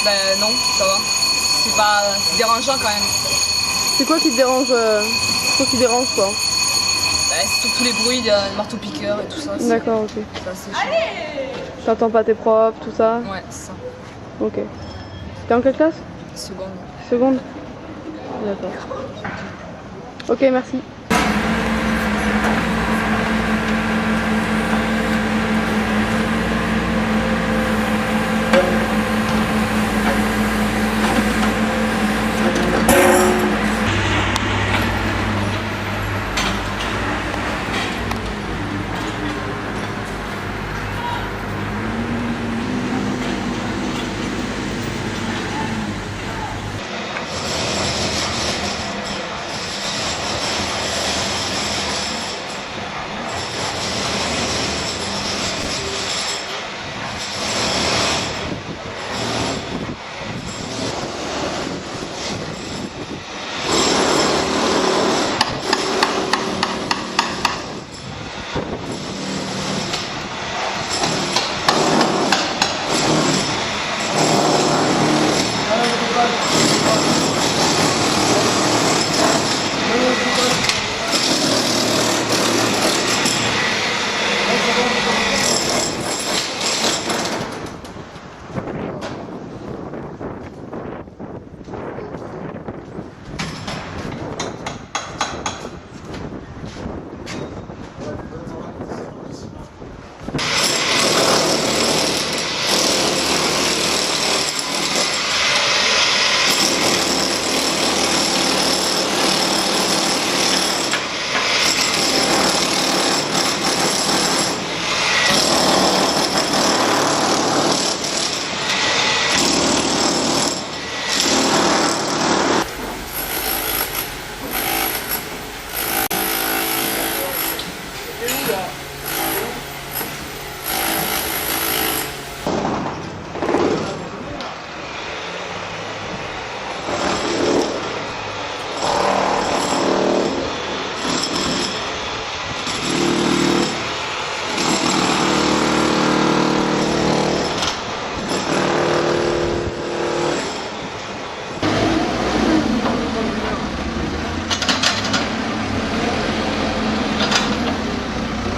Ben non, ça va. C'est dérangeant quand même. C'est quoi qui te dérange quoi? Ben, c'est surtout les bruits des marteaux-piqueurs et tout ça. D'accord, ok. C'est assez chiant. T'entends pas tes profs, tout ça? Ouais, c'est ça. Ok. T'es en quelle classe? Seconde. Seconde? D'accord. Ok, merci.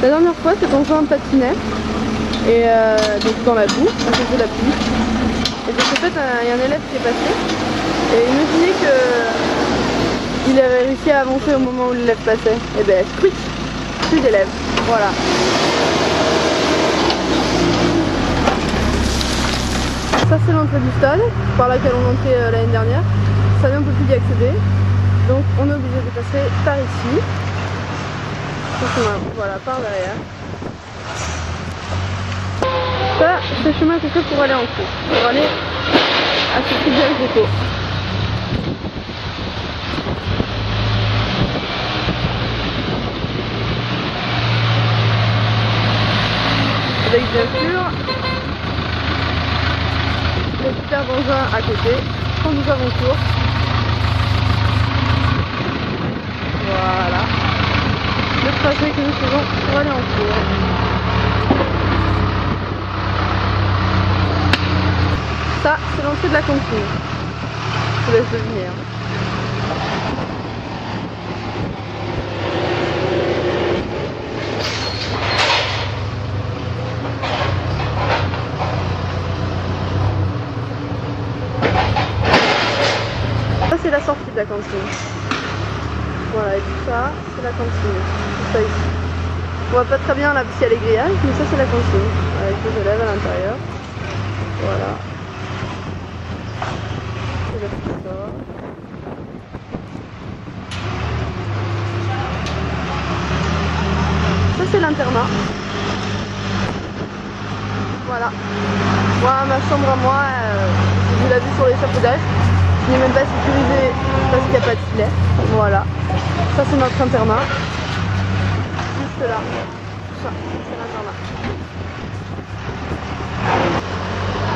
La dernière fois, c'est ton joint patinait et donc dans la boue, à cause de la pluie. Et donc en fait, il y a un élève qui est passé et imaginez qu'il avait réussi à avancer au moment où l'élève passait. Et ben, quick, plus d'élèves. Voilà. Ça c'est l'entrée du stade, par laquelle on entrait l'année dernière. Ça vient, on peut plus y accéder. Donc on est obligé de passer par ici. Voilà, par derrière. Ça, c'est le chemin que je fais pour aller en cours, pour aller à ce petit village d'éco. Avec bien sûr le super engin à côté quand nous avons cours. Voilà. Le trajet que nous faisons pour aller en cours. Ça, c'est l'entrée de la cantine. Je vous laisse deviner. Ça, c'est la sortie de la cantine. Voilà, et tout ça, c'est la cantine. Ça ici. On voit pas très bien là parce qu'il y a les grillages, mais ça c'est la cantine. Avec les élèves à l'intérieur. Voilà. Ça c'est l'internat. Voilà. Moi, ma chambre à moi, vous l'avez vu sur l'échafaudage. Il n'est même pas sécurisé parce qu'il n'y a pas de filet. Voilà. Ça c'est notre internat. Juste là. Ça, c'est l'internat.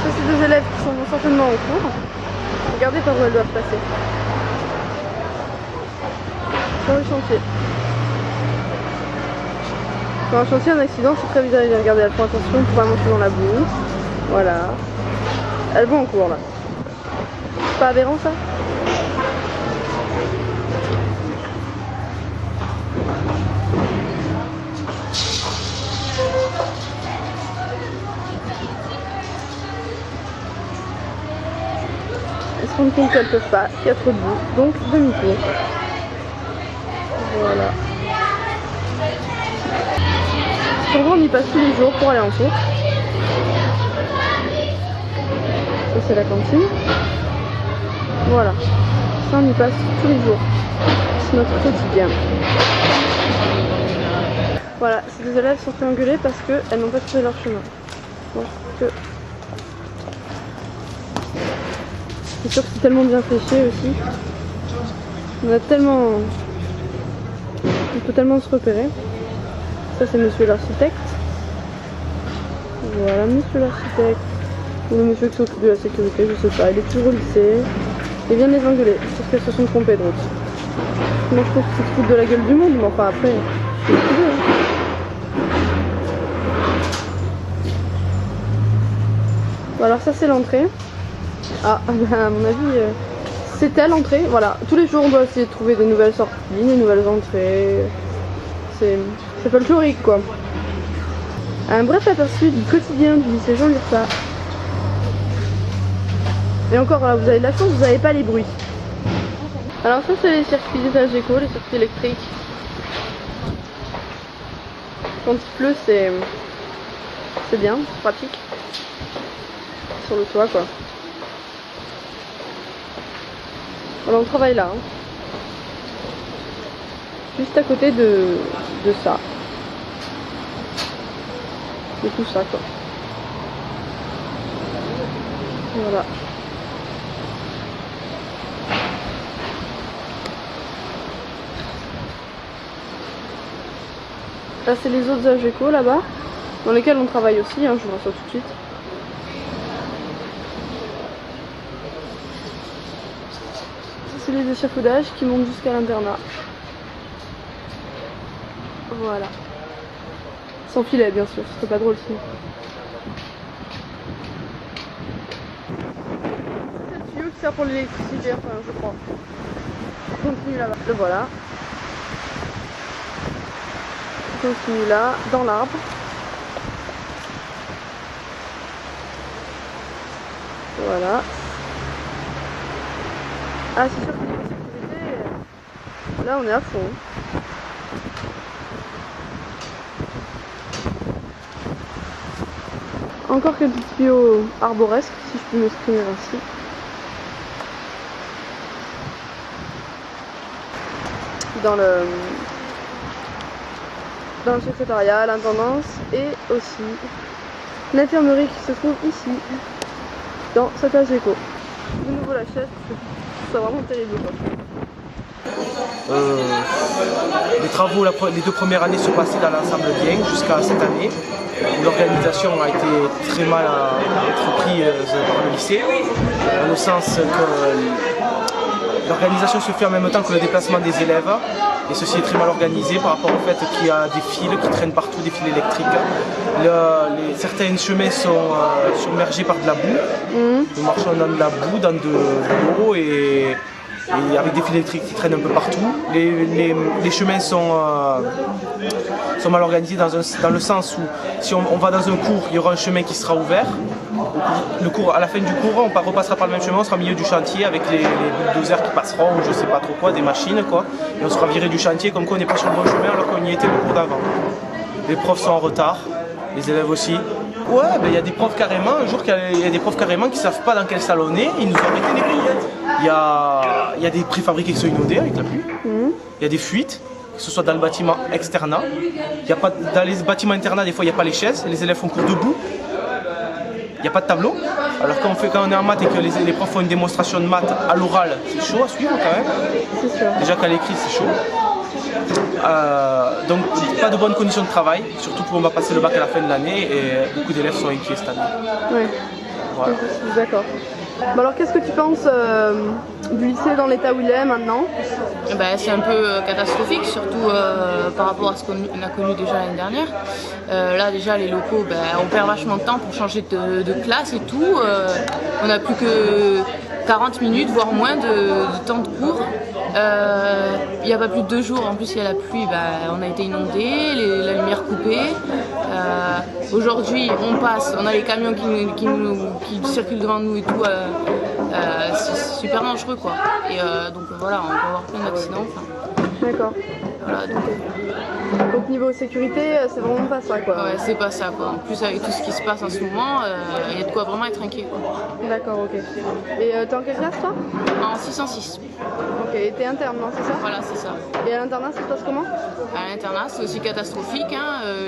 Ça c'est deux élèves qui sont certainement en cours. Regardez par où elles doivent passer. Sur le chantier. Sur un chantier, un accident, c'est très bizarre. Regardez, elles font attention pour pas monter dans la boue. Voilà. Elles vont en cours là. C'est pas aberrant ça? Elles se rendent compte qu'elles peuvent pas, qu'il y a trop de boue, donc demi-tour. Voilà. En gros, on y passe tous les jours pour aller en cours. Ça c'est la cantine. Voilà. Ça on y passe tous les jours. C'est notre quotidien. Voilà, ces deux élèves sont fait engueuler parce qu'elles n'ont pas trouvé leur chemin. Donc c'est sûr que c'est tellement bien fléché aussi. On a tellement. On peut tellement se repérer. Ça c'est monsieur l'architecte. Voilà monsieur l'architecte. Ou le monsieur qui s'occupe de la sécurité, je sais pas. Il est toujours au lycée. Il vient de les engueuler parce qu'elles se sont trompées de route. Moi je trouve que c'est se foutre de la gueule du monde, mais enfin après, c'est ce qu'il veut, hein. Bon, alors ça c'est l'entrée. Ah ben, à mon avis c'était l'entrée. Voilà, tous les jours on doit essayer de trouver des nouvelles sorties, des nouvelles entrées. C'est folklorique quoi. Un bref aperçu du quotidien du lycée Jean Lurçat. Et encore là, vous avez de la chance, vous n'avez pas les bruits. Alors ça c'est les circuits d'étage éco, les circuits électriques. Quand il pleut c'est bien, c'est pratique. Sur le toit quoi. Voilà, on travaille là. Hein. Juste à côté de ça. De tout ça quoi. Voilà. Là c'est les autres AGECO là-bas, dans lesquels on travaille aussi, hein, je vous vois ça tout de suite. C'est les échafaudages qui montent jusqu'à l'internat. Voilà. Sans filet bien sûr, ce serait pas drôle sinon. C'est le tuyau qui sert pour l'électricité, enfin je crois. Je continue là-bas. Le voilà. Je continue là, dans l'arbre. Voilà. Ah c'est sûr que niveau sécurité, là on est à fond. Encore quelques tuyaux arboresques, si je peux m'exprimer ainsi. Dans le secrétariat, l'intendance et aussi l'infirmerie qui se trouve ici, dans cet AGECO. De nouveau la chaise, c'est vraiment terrible quoi. Les travaux, les 2 premières années se passaient dans l'ensemble bien jusqu'à cette année où l'organisation a été très mal entreprise par le lycée, dans le sens que l'organisation se fait en même temps que le déplacement des élèves et ceci est très mal organisé par rapport au fait qu'il y a des fils qui traînent partout, des fils électriques. Certains chemins sont submergés par de la boue, nous marchons dans de la boue, dans de l'eau et avec des fils électriques qui traînent un peu partout. Les chemins sont mal organisés dans le sens où si on va dans un cours, il y aura un chemin qui sera ouvert. À la fin du cours, on repassera par le même chemin, on sera au milieu du chantier avec les bulldozers qui passeront ou je sais pas trop quoi, des machines quoi. Et on sera viré du chantier comme quoi on n'est pas sur le bon chemin alors qu'on y était le cours d'avant. Les profs sont en retard, les élèves aussi. Ouais, ben il y a des profs carrément, un jour il y a des profs carrément qui savent pas dans quel salon on est, ils nous ont arrêté les cours. Il y a des préfabriqués qui sont inondés avec la pluie, il y a des fuites, que ce soit dans le bâtiment externat. Dans les bâtiments internats, des fois il n'y a pas les chaises, les élèves font cours debout, il n'y a pas de tableau. Alors quand on est en maths et que les profs font une démonstration de maths à l'oral, c'est chaud à suivre quand même. C'est sûr. Déjà qu'à l'écrit c'est chaud. Donc pas de bonnes conditions de travail, surtout qu'on va passer le bac à la fin de l'année et beaucoup d'élèves sont inquiets cette année. Ouais, voilà. D'accord. Bon alors qu'est-ce que tu penses du lycée dans l'état où il est maintenant? C'est un peu catastrophique, surtout par rapport à ce qu'on a connu déjà l'année dernière. Là déjà les locaux, on perd vachement de temps pour changer de classe et tout. On n'a plus que 40 minutes, voire moins de temps de cours. Il n'y a pas plus de 2 jours, en plus il y a la pluie, on a été inondés, la lumière coupée. Aujourd'hui on passe, on a les camions qui circulent devant nous et tout. C'est super dangereux quoi. Et donc voilà, on va avoir plein d'accidents. D'accord. Voilà, donc niveau sécurité, c'est vraiment pas ça quoi. Ouais, c'est pas ça quoi. En plus avec tout ce qui se passe en ce moment, il y a de quoi vraiment être inquiet quoi. D'accord, ok. Et t'es en quelle classe toi? En 606. Ok, et t'es interne, non, c'est ça? Voilà, c'est ça. Et à l'internat, ça se passe comment? À l'internat, c'est aussi catastrophique.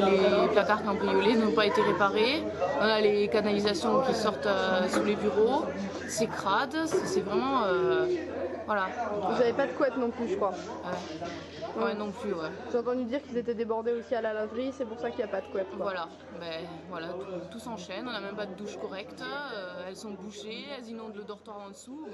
Les placards cambriolés n'ont pas été réparés. On a les canalisations qui sortent sous les bureaux. C'est crade, c'est vraiment... voilà. Vous avez pas de couette non plus, je crois. Ouais, non plus, ouais. J'ai entendu dire qu'ils étaient débordés aussi à la laverie, c'est pour ça qu'il n'y a pas de couette. Quoi. Voilà, tout s'enchaîne, on n'a même pas de douche correcte, elles sont bouchées, elles inondent le dortoir en dessous.